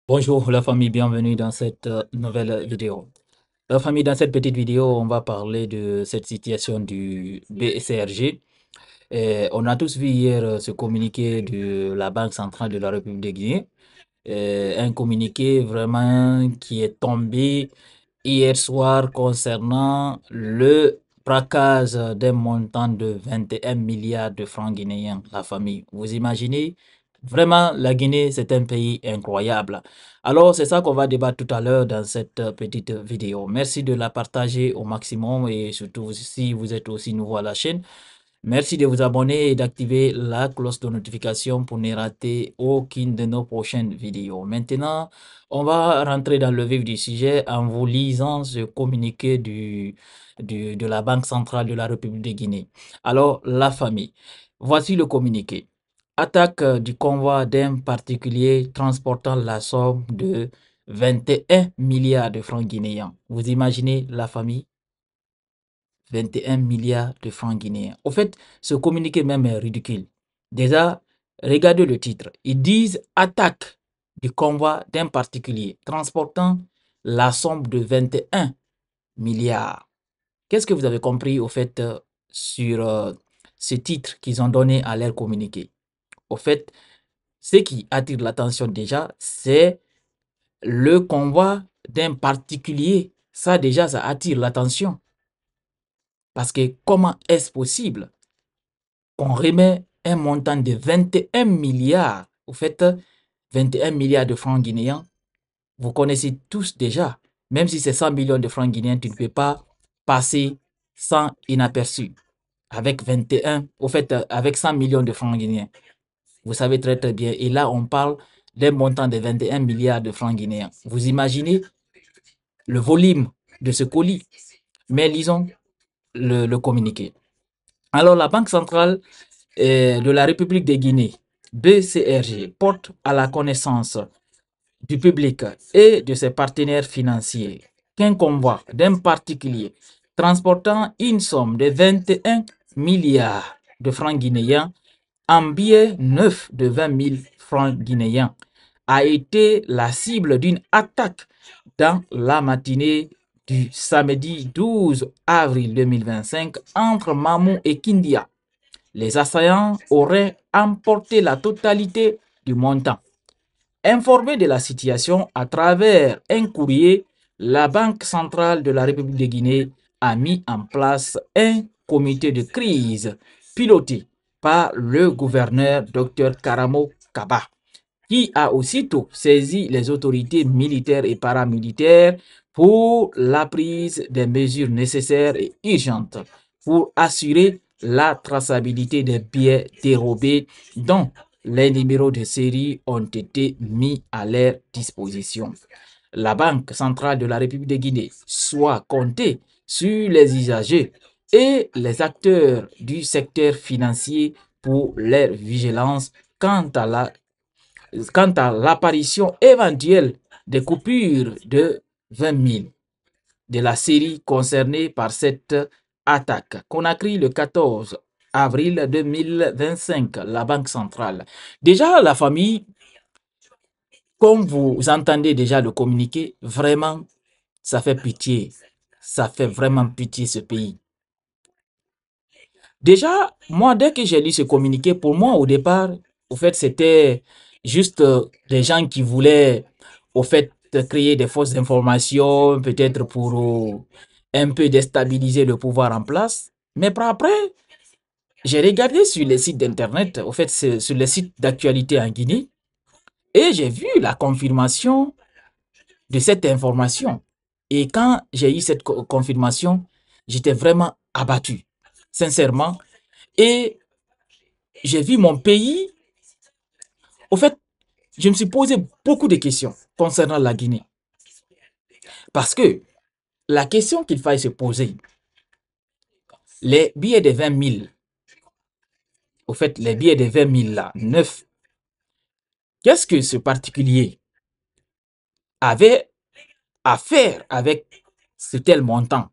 Bonjour la famille, bienvenue dans cette nouvelle vidéo. La famille, dans cette petite vidéo, on va parler de cette situation du BCRG. On a tous vu hier ce communiqué de la Banque centrale de la République de Guinée. Un communiqué vraiment qui est tombé hier soir concernant le braquage d'un montant de 21 milliards de francs guinéens, la famille. Vous imaginez? Vraiment, la Guinée, c'est un pays incroyable. Alors, c'est ça qu'on va débattre tout à l'heure dans cette petite vidéo. Merci de la partager au maximum et surtout si vous êtes aussi nouveau à la chaîne. Merci de vous abonner et d'activer la cloche de notification pour ne rater aucune de nos prochaines vidéos. Maintenant, on va rentrer dans le vif du sujet en vous lisant ce communiqué de la Banque centrale de la République de Guinée. Alors, la famille, voici le communiqué. Attaque du convoi d'un particulier transportant la somme de 21 milliards de francs guinéens. Vous imaginez la famille? 21 milliards de francs guinéens. Au fait, ce communiqué même est ridicule. Déjà, regardez le titre. Ils disent attaque du convoi d'un particulier transportant la somme de 21 milliards. Qu'est-ce que vous avez compris au fait sur ce titre qu'ils ont donné à leur communiqué? Au fait, ce qui attire l'attention déjà, c'est le convoi d'un particulier. Ça déjà, ça attire l'attention. Parce que comment est-ce possible qu'on remet un montant de 21 milliards, vous faites 21 milliards de francs guinéens, vous connaissez tous déjà, même si c'est 100 millions de francs guinéens, tu ne peux pas passer sans inaperçu. Avec 21, au fait, avec 100 millions de francs guinéens, vous savez très très bien. Et là, on parle d'un montant de 21 milliards de francs guinéens. Vous imaginez le volume de ce colis. Mais lisons le communiqué. Alors, la Banque centrale de la République de Guinée, BCRG, porte à la connaissance du public et de ses partenaires financiers qu'un convoi d'un particulier transportant une somme de 21 milliards de francs guinéens en billets neufs de 20 000 francs guinéens a été la cible d'une attaque dans la matinée du samedi 12 avril 2025 entre Mamou et Kindia. Les assaillants auraient emporté la totalité du montant. Informé de la situation à travers un courrier, la Banque centrale de la République de Guinée a mis en place un comité de crise piloté par le gouverneur Dr Karamo Kaba, qui a aussitôt saisi les autorités militaires et paramilitaires pour la prise des mesures nécessaires et urgentes pour assurer la traçabilité des billets dérobés dont les numéros de série ont été mis à leur disposition. La Banque centrale de la République de Guinée soit comptée sur les usagers et les acteurs du secteur financier pour leur vigilance quant à l'apparition éventuelle des coupures de 20 000 de la série concernée par cette attaque. Conakry le 14 avril 2025, la Banque centrale. Déjà, la famille, comme vous entendez déjà le communiqué, vraiment, ça fait pitié. Ça fait vraiment pitié ce pays. Déjà, moi, dès que j'ai lu ce communiqué, pour moi, au départ, au fait, c'était juste des gens qui voulaient, au fait, créer des fausses informations, peut-être pour un peu déstabiliser le pouvoir en place. Mais par après, j'ai regardé sur les sites d'internet, au fait, sur les sites d'actualité en Guinée, et j'ai vu la confirmation de cette information. Et quand j'ai eu cette confirmation, j'étais vraiment abattu, sincèrement. Et j'ai vu mon pays. Au fait, je me suis posé beaucoup de questions concernant la Guinée. Parce que la question qu'il faille se poser, les billets de 20 000, au fait, les billets de 20 000 là, neufs, qu'est-ce que ce particulier avait à faire avec ce tel montant?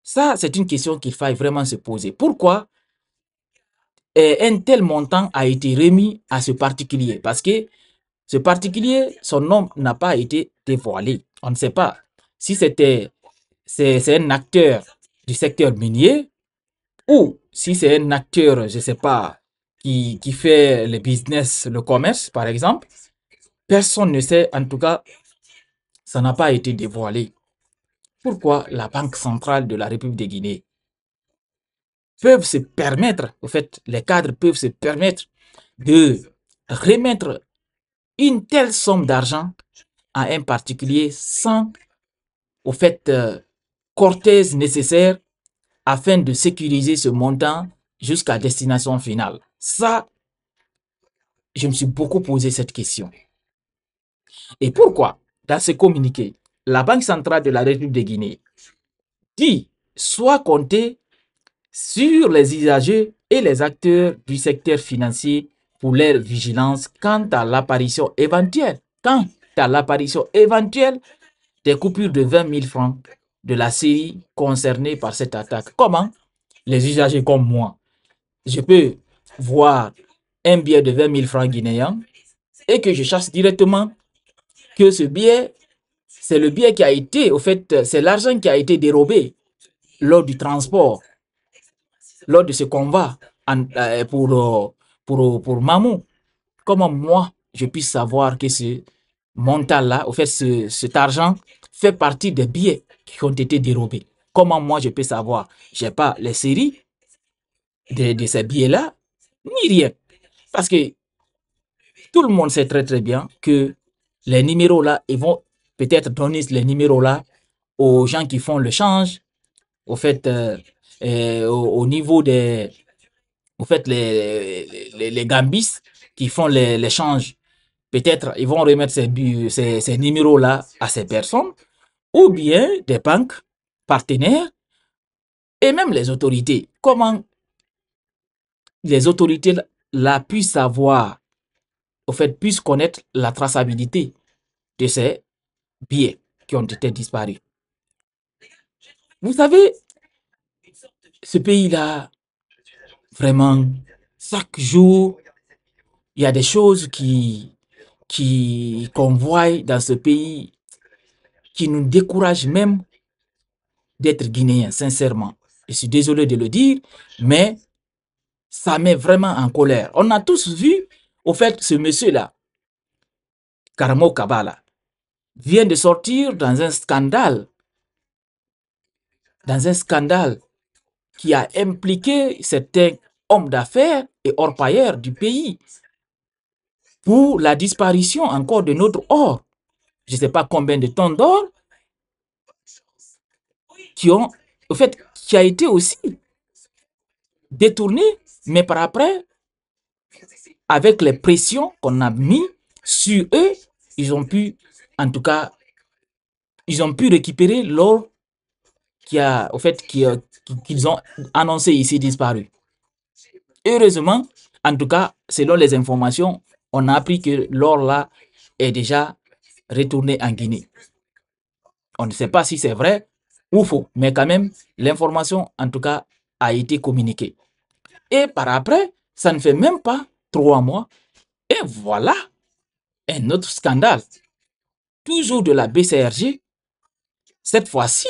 Ça, c'est une question qu'il faille vraiment se poser. Pourquoi un tel montant a été remis à ce particulier? Parce que Ce particulier, son nom n'a pas été dévoilé. On ne sait pas si c'est un acteur du secteur minier ou si c'est un acteur, je ne sais pas, qui fait le business, le commerce, par exemple. Personne ne sait, en tout cas, ça n'a pas été dévoilé. Pourquoi la Banque centrale de la République de Guinée peuvent se permettre, au fait, les cadres peuvent se permettre de remettre une telle somme d'argent à un particulier sans, au fait, cortèse nécessaire afin de sécuriser ce montant jusqu'à destination finale. Ça, je me suis beaucoup posé cette question. Et pourquoi, dans ce communiqué, la Banque centrale de la République de Guinée dit soit compter sur les usagers et les acteurs du secteur financier pour leur vigilance quant à l'apparition éventuelle des coupures de 20 000 francs de la série concernée par cette attaque. Comment les usagers comme moi, je peux voir un billet de 20 000 francs guinéens et que je chasse directement que ce billet, c'est le billet qui a été, au fait, c'est l'argent qui a été dérobé lors du transport, lors de ce convoi pour Mamou. Comment moi, je puisse savoir que ce montant-là, au fait, cet argent fait partie des billets qui ont été dérobés. Comment moi, je peux savoir? Je n'ai pas les séries de ces billets-là, ni rien. Parce que tout le monde sait très très bien que les numéros-là, ils vont peut-être donner les numéros-là aux gens qui font le change, au fait, au niveau des, au fait, les gambistes qui font l'échange. Peut-être ils vont remettre ces numéros-là à ces personnes, ou bien des banques partenaires, et même les autorités. Comment les autorités là puissent savoir, au fait, puissent connaître la traçabilité de ces billets qui ont été disparus. Vous savez, ce pays-là, vraiment, chaque jour, il y a des choses qu'on voit dans ce pays qui nous découragent même d'être guinéens, sincèrement. Je suis désolé de le dire, mais ça met vraiment en colère. On a tous vu, au fait, ce monsieur-là, Karamo Kabala, vient de sortir dans un scandale qui a impliqué certains hommes d'affaires et orpailleurs du pays pour la disparition encore de notre or. Je ne sais pas combien de tonnes d'or qui a été aussi détourné, mais par après, avec les pressions qu'on a mis sur eux, ils ont pu, en tout cas, ils ont pu récupérer l'or qu'ils ont annoncé ici disparu. Heureusement, en tout cas, selon les informations, on a appris que l'or là est déjà retourné en Guinée. On ne sait pas si c'est vrai ou faux, mais quand même, l'information, en tout cas, a été communiquée. Et par après, ça ne fait même pas 3 mois, et voilà un autre scandale. Toujours de la BCRG, cette fois-ci,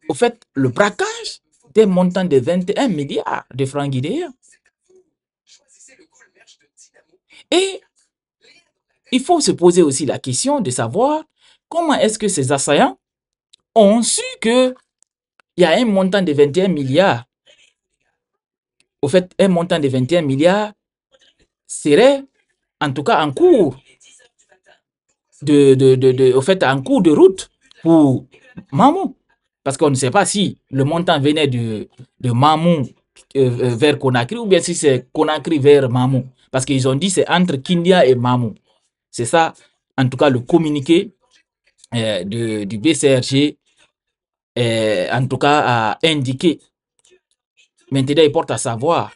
au fait, le braquage des montants de 21 milliards de francs guinéens. Et il faut se poser aussi la question de savoir comment est-ce que ces assaillants ont su qu'il y a un montant de 21 milliards. Au fait, un montant de 21 milliards serait en tout cas en cours en cours de route pour Mamou. Parce qu'on ne sait pas si le montant venait de Mamou vers Conakry ou bien si c'est Conakry vers Mamou. Parce qu'ils ont dit c'est entre Kindia et Mamou. C'est ça, en tout cas, le communiqué du BCRG, en tout cas, a indiqué. Maintenant, il porte à savoir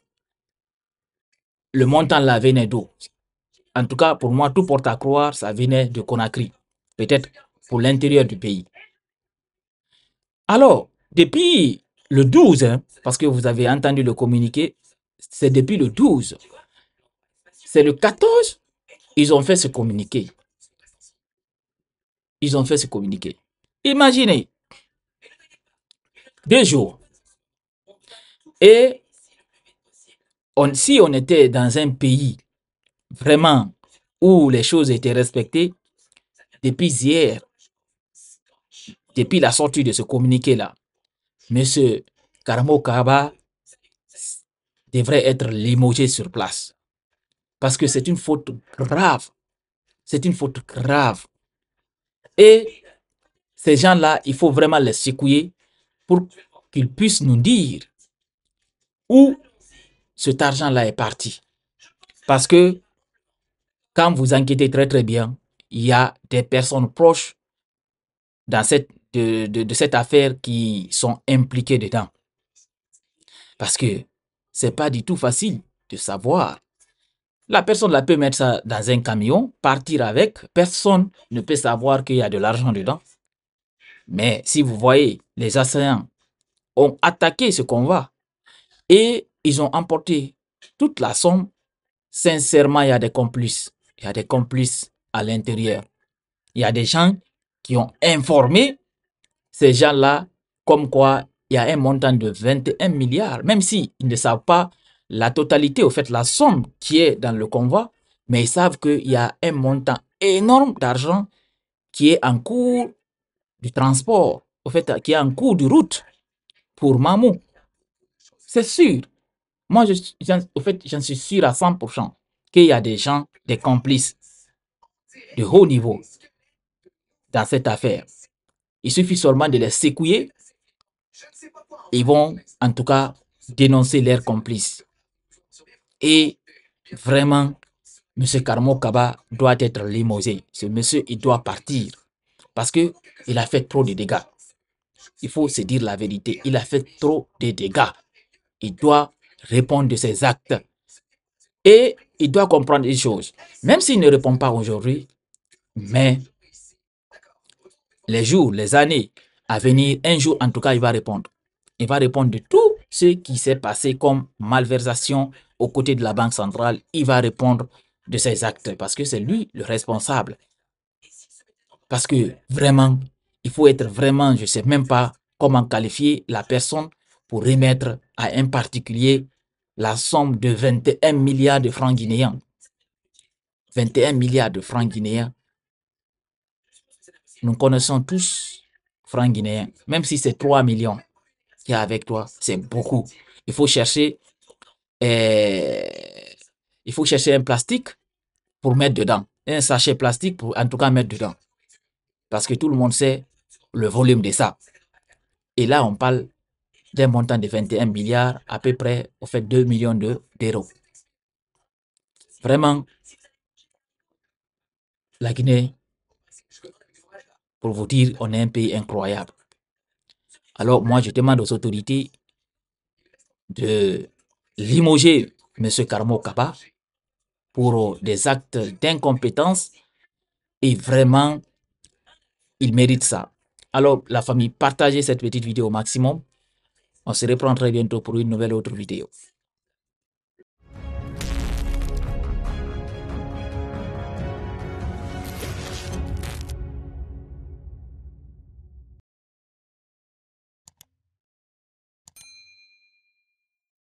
le montant là venait d'où. En tout cas, pour moi, tout porte à croire, ça venait de Conakry. Peut-être pour l'intérieur du pays. Alors, depuis le 12, parce que vous avez entendu le communiqué, c'est depuis le 12. C'est le 14 Ils ont fait ce communiqué. Ils ont fait ce communiqué. Imaginez, 2 jours. Et si on était dans un pays vraiment où les choses étaient respectées, depuis hier, depuis la sortie de ce communiqué-là, M. Karamo Kaba devrait être limogé sur place. Parce que c'est une faute grave. C'est une faute grave. Et ces gens-là, il faut vraiment les secouer pour qu'ils puissent nous dire où cet argent-là est parti. Parce que quand vous enquêtez très très bien, il y a des personnes proches dans de cette affaire qui sont impliquées dedans. Parce que c'est pas du tout facile de savoir. La personne là peut mettre ça dans un camion, partir avec. Personne ne peut savoir qu'il y a de l'argent dedans. Mais si vous voyez, les assaillants ont attaqué ce convoi et ils ont emporté toute la somme. Sincèrement, il y a des complices. Il y a des complices à l'intérieur. Il y a des gens qui ont informé ces gens-là comme quoi il y a un montant de 21 milliards, même s'ils ne savent pas la totalité, au fait, la somme qui est dans le convoi, mais ils savent qu'il y a un montant énorme d'argent qui est en cours du transport, au fait, qui est en cours de route pour Mamou. C'est sûr. Moi, au fait, j'en suis sûr à 100% qu'il y a des gens, des complices de haut niveau dans cette affaire. Il suffit seulement de les secouer. Ils vont, en tout cas, dénoncer leurs complices. Et vraiment, M. Karamo Kaba doit être limogé. Ce monsieur, il doit partir. Parce qu'il a fait trop de dégâts. Il faut se dire la vérité. Il a fait trop de dégâts. Il doit répondre de ses actes. Et il doit comprendre une chose. Même s'il ne répond pas aujourd'hui, mais les jours, les années à venir, un jour, en tout cas, il va répondre. Il va répondre de tout ce qui s'est passé comme malversation aux côtés de la Banque centrale. Il va répondre de ses actes parce que c'est lui le responsable. Parce que vraiment, il faut être vraiment, je ne sais même pas comment qualifier la personne pour remettre à un particulier la somme de 21 milliards de francs guinéens. 21 milliards de francs guinéens. Nous connaissons tous francs guinéens, même si c'est 3 millions qui est avec toi, c'est beaucoup. Il faut chercher, euh, il faut chercher un plastique pour mettre dedans, un sachet plastique pour en tout cas mettre dedans, parce que tout le monde sait le volume de ça. Et là, on parle d'un montant de 21 milliards, à peu près, au fait, 2 millions d'euros. Vraiment, la Guinée, pour vous dire, on est un pays incroyable. Alors, moi, je demande aux autorités de limoger M. Karamo Kaba pour des actes d'incompétence et vraiment, il mérite ça. Alors, la famille, partagez cette petite vidéo au maximum. On se reprend très bientôt pour une nouvelle autre vidéo.